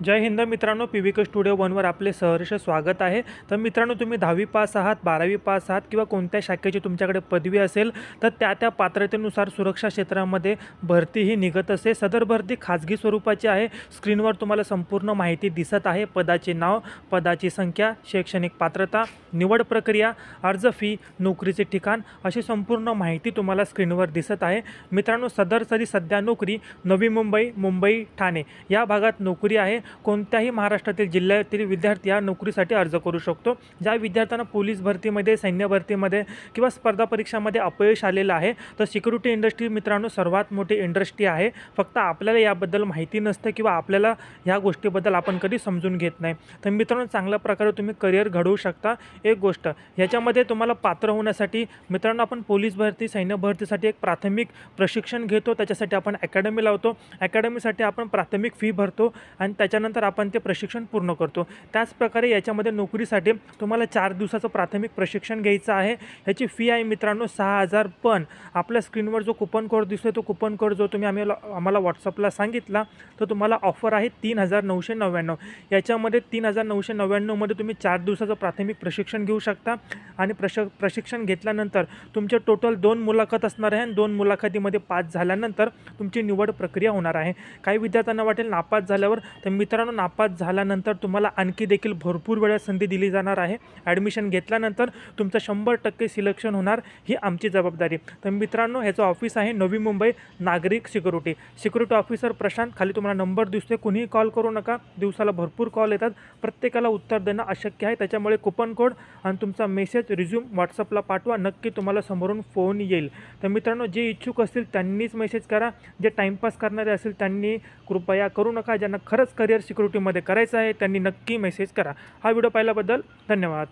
जय हिंद मित्रांनो, पीव्हीके स्टुडिओ वनवर आपले सहर्ष स्वागत आहे। तर मित्रांनो, तुम्ही 10वी पास आहात, 12वी पास आहात किंवा कोणत्या शाखेची तुमच्याकडे पदवी असेल तर त्या पात्रतेनुसार सुरक्षा क्षेत्रामध्ये भरती ही निघत असते। सदर भरती खाजगी स्वरूपाची आहे। स्क्रीनवर तुम्हाला संपूर्ण माहिती दिसत आहे। पदाचे नाव, पदाची संख्या, शैक्षणिक पात्रता, निवड प्रक्रिया, अर्ज फी, नोकरीचे ठिकाण अशी संपूर्ण माहिती तुम्हाला स्क्रीनवर दिसत आहे। मित्रांनो, सध्या नोकरी नवी मुंबई, मुंबई, ठाणे या भागात नोकरी आहे। कोणत्याही महाराष्ट्रातील जिल्ह्यातील विद्यार्थी या नोकरीसाठी अर्ज करू शकतो। ज्या विद्यार्थ्यांना पोलीस भरतीमध्ये, सैन्य भरतीमध्ये किंवा स्पर्धा परीक्षांमध्ये अपयश आलेलं आहे तर सिक्युरिटी इंडस्ट्री मित्रांनो सर्वात मोठी इंडस्ट्री आहे। फक्त आपल्याला याबद्दल माहिती नसते किंवा आपल्याला ह्या गोष्टीबद्दल आपण कधी समजून घेत नाही। तर मित्रांनो, चांगल्या प्रकारे तुम्ही करिअर घडवू शकता। एक गोष्ट ह्याच्यामध्ये तुम्हाला पात्र होण्यासाठी मित्रांनो आपण पोलीस भरती, सैन्य भरतीसाठी एक प्राथमिक प्रशिक्षण घेतो। त्याच्यासाठी आपण अकॅडमी लावतो। अकॅडमीसाठी आपण प्राथमिक फी भरतो आणि त्याच्यानंतर आपण ते प्रशिक्षण पूर्ण करतो। त्याचप्रकारे याच्यामध्ये नोकरीसाठी तुम्हाला 4 दिवसाचं प्राथमिक प्रशिक्षण घ्यायचं आहे। ह्याची फी आहे मित्रांनो 6000। पण आपल्या स्क्रीनवर जो कूपन कोड दिसतोय तो कूपन कोड जो तुम्ही आम्हाला व्हॉट्सअपला सांगितला तर तुम्हाला ऑफर आहे 3999। याच्यामध्ये 3999 मध्ये तुम्ही 4 दिवसाचं प्राथमिक प्रशिक्षण घेऊ शकता आणि प्रशिक्षण घेतल्यानंतर तुमचे टोटल 2 मुलाखत असणार आहे आणि 2 मुलाखतीमध्ये पास झाल्यानंतर तुमची निवड प्रक्रिया होणार आहे। काही विद्यार्थ्यांना वाटेल नापास झाल्यावर, तर मित्रांनो नापास झाल्यानंतर तुम्हाला आणखी देखील भरपूर वेळा संधी दिली जाणार आहे। ॲडमिशन घेतल्यानंतर तुमचं 100% सिलेक्शन होणार, ही आमची जबाबदारी। तर मित्रांनो, ह्याचं ऑफिस आहे नवी मुंबई, नागरिक सिक्युरिटी ऑफिसर प्रशांत। खाली तुम्हाला नंबर दिसतोय, कुणीही कॉल करू नका। दिवसाला भरपूर कॉल येतात, प्रत्येकाला उत्तर देणं अशक्य आहे। त्याच्यामुळे कूपन कोड आणि तुमचा मेसेज, रिझ्यूम व्हॉट्सअपला पाठवा, नक्की तुम्हाला समोरून फोन येईल। तर मित्रांनो, जे इच्छुक असतील त्यांनीच मेसेज करा। जे टाईमपास करणारे असेल त्यांनी कृपया करू नका। ज्यांना खरंच करिअर सिक्युरिटीमध्ये करायचं आहे त्यांनी नक्की मेसेज करा। हा व्हिडिओ पाहिल्याबद्दल धन्यवाद।